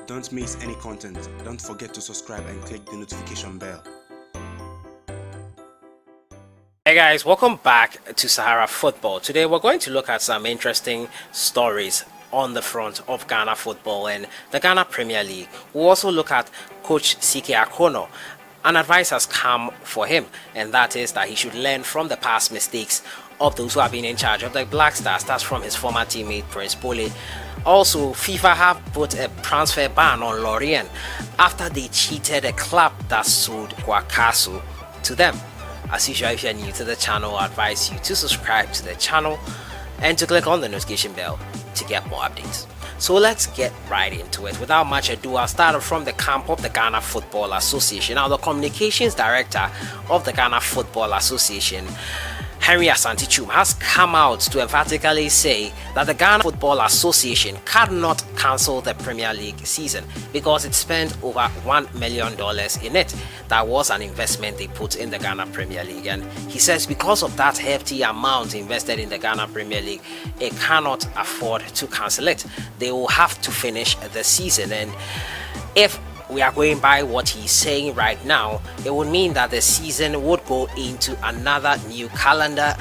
Don't miss any content. Don't forget to subscribe and click the notification bell. Hey guys, welcome back to Sahara Football. Today we're going to look at some interesting stories on the front of Ghana football and the Ghana Premier League. We'll also look at Coach CK Akonnor. An advice has come for him, and that is that he should learn from the past mistakes of those who have been in charge of the Black Stars. That's from his former teammate Prince POLLEY. Also, FIFA have put a transfer ban on Lorient after they cheated a club that sold WAKASO'S to them. As usual, if you're new to the channel, I advise you to subscribe to the channel and to click on the notification bell to get more updates. So let's get right into it. Without much ado, I'll start from the camp of the Ghana Football Association. Now, the communications director of the Ghana Football Association, Henry Asantichum, has come out to emphatically say that the Ghana Football Association cannot cancel the Premier League season because it spent over $1 million in it. That was an investment they put in the Ghana Premier League, and he says because of that hefty amount invested in the Ghana Premier League, it cannot afford to cancel it. They will have to finish the season, and if we are going by what he's saying right now, it would mean that the season would go into another new calendar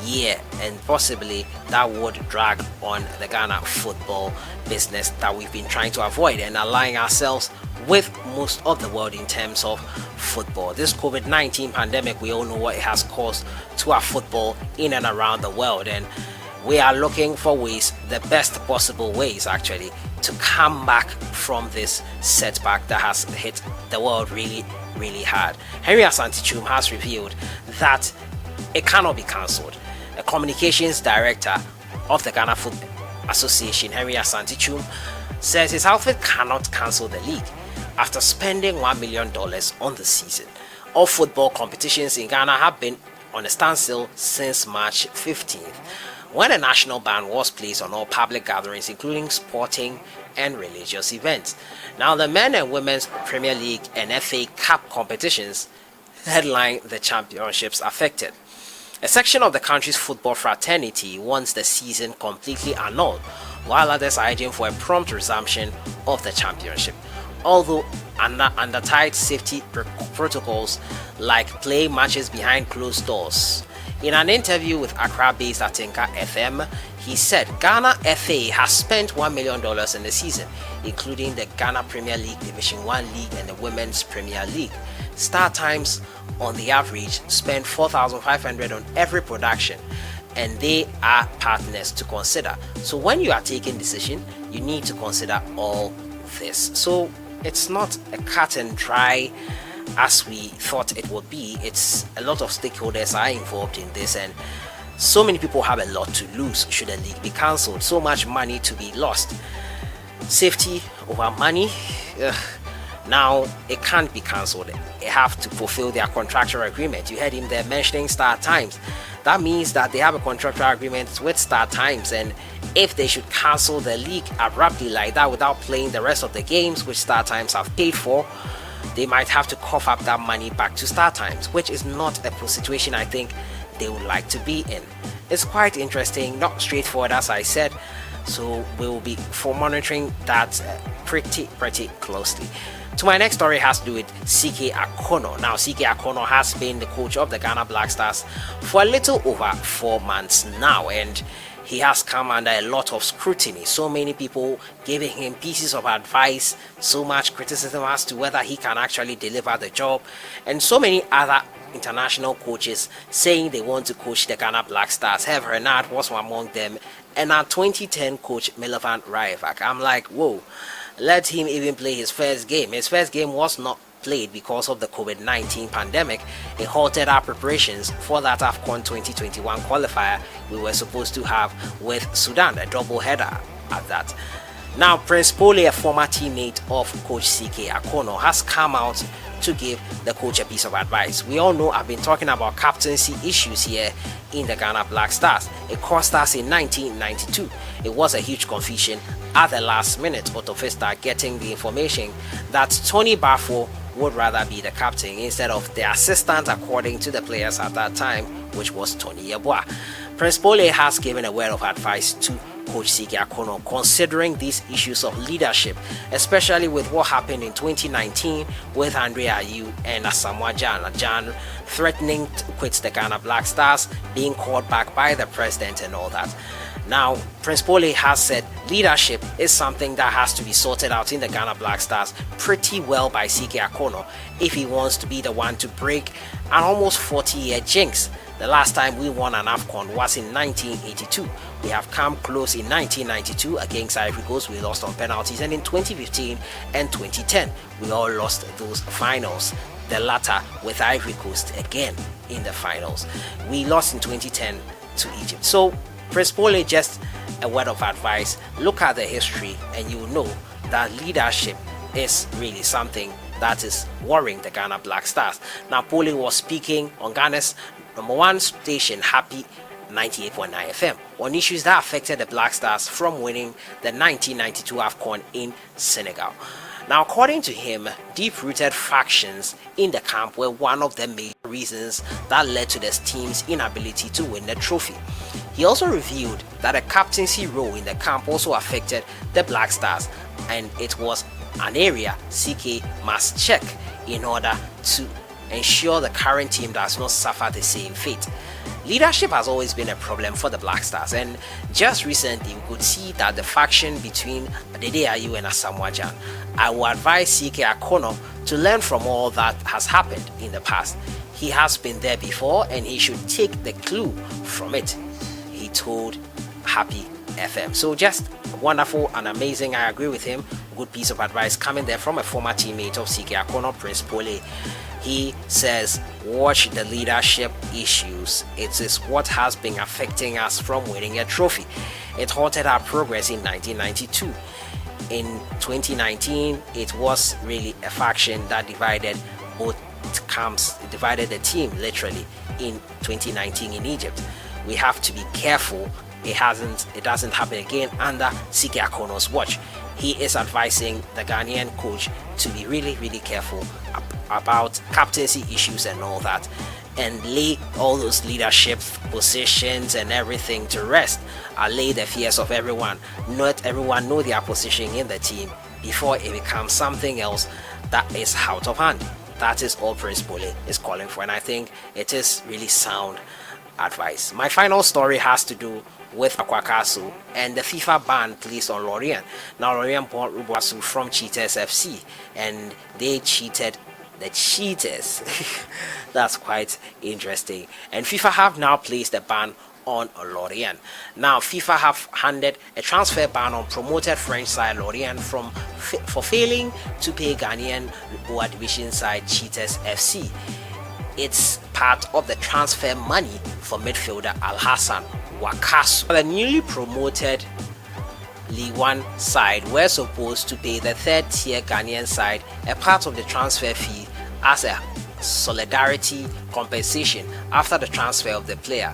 year, and possibly that would drag on the Ghana football business that we've been trying to avoid and align ourselves with most of the world in terms of football. This COVID-19 pandemic, we all know what it has caused to our football in and around the world, and we are looking for ways, the best possible ways actually, to come back from this setback that has hit the world really hard. Henry Asantichum has revealed that it cannot be cancelled. The communications director of the Ghana Football Association, Henry Asantichum, says his outfit cannot cancel the league after spending $1 million on the season. All football competitions in Ghana have been on a standstill since March 15th. when a national ban was placed on all public gatherings, including sporting and religious events. Now, the men and women's Premier League and FA Cup competitions headline the championships affected. A section of the country's football fraternity wants the season completely annulled, while others are urging for a prompt resumption of the championship. Although under tight safety protocols like play matches behind closed doors. In an interview with Accra-based Atinka FM, he said Ghana FA has spent $1 million in the season, including the Ghana Premier League Division 1 League and the Women's Premier League. Star Times, on the average, spend $4,500 on every production, and they are partners to consider. So when you are taking decision, you need to consider all this. So it's not a cut and dry as we thought it would be. It's a lot of stakeholders are involved in this, and so many people have a lot to lose should a league be cancelled. So much money to be lost. Safety over money. Now it can't be cancelled. They have to fulfill their contractual agreement. You heard him there mentioning Star Times. That means that they have a contractual agreement with Star Times, and if they should cancel the league abruptly like that without playing the rest of the games which Star Times have paid for, they might have to cough up that money back to Star Times, which is not a situation I think they would like to be in. It's quite interesting, not straightforward as I said, so we will be monitoring that pretty closely. To my next story has to do with CK Akonnor. Now, CK Akonnor has been the coach of the Ghana Black Stars for a little over 4 months now, and he has come under a lot of scrutiny. So many people giving him pieces of advice, so much criticism as to whether he can actually deliver the job, and so many other international coaches saying they want to coach the Ghana Black Stars. Hervé Renard was one among them, and our 2010 coach Milovan Rajevac. I'm like, whoa, let him even play his first game. His first game was not played because of the COVID-19 pandemic. It halted our preparations for that AFCON 2021 qualifier we were supposed to have with Sudan, a double header at that. Now, Prince POLLEY, a former teammate of Coach CK Akonnor, has come out to give the coach a piece of advice. We all know I've been talking about captaincy issues here in the Ghana Black Stars. It cost us in 1992. It was a huge confusion at the last minute, Otofista getting the information that Tony Bafo would rather be the captain instead of the assistant, according to the players at that time, which was Tony Yeboah. Prince POLLEY has given a word of advice to coach CK Akonnor, considering these issues of leadership, especially with what happened in 2019 with Andre Ayew and Asamoah Gyan threatening to quit the Ghana Black Stars, being called back by the president and all that. Now, Prince POLLEY has said leadership is something that has to be sorted out in the Ghana Black Stars pretty well by CK Akonnor if he wants to be the one to break an almost 40-year jinx. The last time we won an AFCON was in 1982. We have come close in 1992 against Ivory Coast. We lost on penalties, and in 2015 and 2010 we all lost those finals. The latter with Ivory Coast again in the finals. We lost in 2010 to Egypt. So Prince POLLEY, just a word of advice: look at the history and you will know that leadership is really something that is worrying the Ghana Black Stars. Now, POLLEY was speaking on Ghana's #1 station, Happy 98.9 FM, on issues that affected the Black Stars from winning the 1992 AFCON in Senegal. Now, according to him, deep-rooted factions in the camp were one of the major reasons that led to the team's inability to win the trophy. He also revealed that a captaincy role in the camp also affected the Black Stars, and it was an area CK must check in order to ensure the current team does not suffer the same fate. Leadership has always been a problem for the Black Stars, and just recently we could see that the faction between Dede Ayew and Asamoah Gyan. I would advise CK Akonnor to learn from all that has happened in the past. He has been there before and he should take the clue from it, he told Happy FM. So just wonderful and amazing. I agree with him. Good piece of advice coming there from a former teammate of CK Akonnor, Prince POLLEY. He says, watch the leadership issues. It is what has been affecting us from winning a trophy. It halted our progress in 1992. In 2019, it was really a faction that divided both camps, divided the team literally in 2019 in Egypt. We have to be careful it doesn't happen again under CK Akonnor's watch. He is advising the Ghanaian coach to be really careful about captaincy issues and all that, and lay all those leadership positions and everything to rest. Allay the fears of everyone. Not everyone know their position in the team before it becomes something else that is out of hand. That is all Prince POLLEY is calling for, and I think it is really sound advice. My final story has to do with WAKASO and the FIFA ban placed on Lorient. Now, Lorient bought Rubasu from Cheaters FC, and they cheated the cheaters. That's quite interesting. And FIFA have now placed a ban on Lorient. Now, FIFA have handed a transfer ban on promoted French side Lorient for failing to pay Ghanaian lower division side Cheaters FC. It's part of the transfer money for midfielder ALHASSAN. WAKASO, the newly promoted League One side, were supposed to pay the third tier Ghanaian side a part of the transfer fee as a solidarity compensation after the transfer of the player.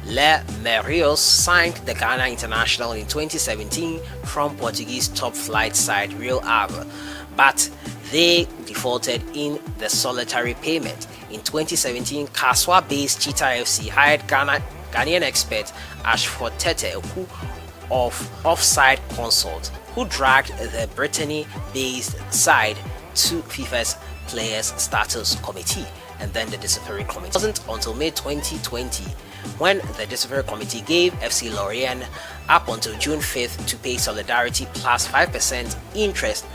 Le Merios signed the Ghana international in 2017 from Portuguese top flight side Real Ave, but they defaulted in the solitary payment. In 2017, Kaswa-based Cheetah FC hired Ghanaian expert Ashford Tete, who of Offside Consult, who dragged the Brittany-based side to FIFA's Players Status Committee and then the Disciplinary Committee. It wasn't until May 2020 when the Disciplinary Committee gave FC Lorient up until June 5th to pay solidarity plus 5% interest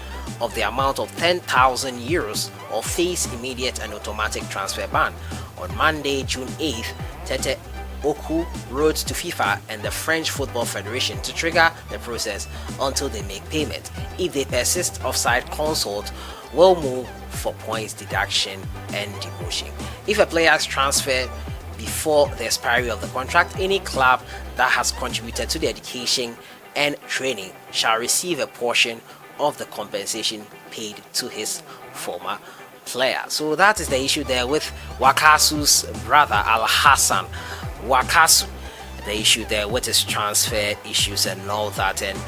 of the amount of 10,000 euros or face immediate and automatic transfer ban. On Monday, June 8th, Tete Oku wrote to FIFA and the French Football Federation to trigger the process until they make payment. If they persist, Offside Consult will move for points deduction and demotion. If a player is transferred before the expiry of the contract, any club that has contributed to the education and training shall receive a portion of the compensation paid to his former player. So that is the issue there with WAKASO'S brother ALHASSAN. WAKASO, the issue there with his transfer issues and all that, and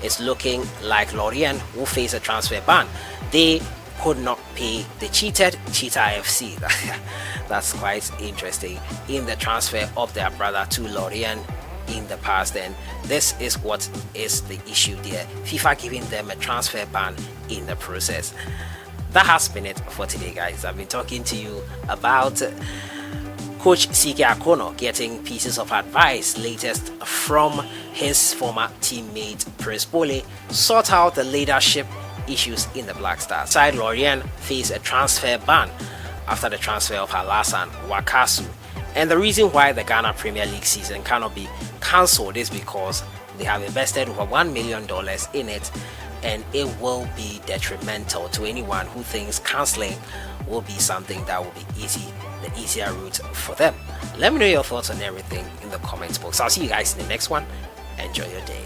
it's looking like Lorient will face a transfer ban. They could not pay the cheated Cheetah FC. That's quite interesting in the transfer of their brother to Lorient in the past, and this is what is the issue there. FIFA giving them a transfer ban in the process. That has been it for today, guys. I've been talking to you about Coach Akonnor getting pieces of advice, latest from his former teammate POLLEY, sort out the leadership issues in the Black Stars. Side Lorient face a transfer ban after the transfer of ALHASSAN, WAKASO'S. And the reason why the Ghana Premier League season cannot be cancelled is because they have invested over $1 million in it, and it will be detrimental to anyone who thinks cancelling will be something that will be easy, the easier route for them. Let me know your thoughts on everything in the comments box. I'll see you guys in the next one. Enjoy your day.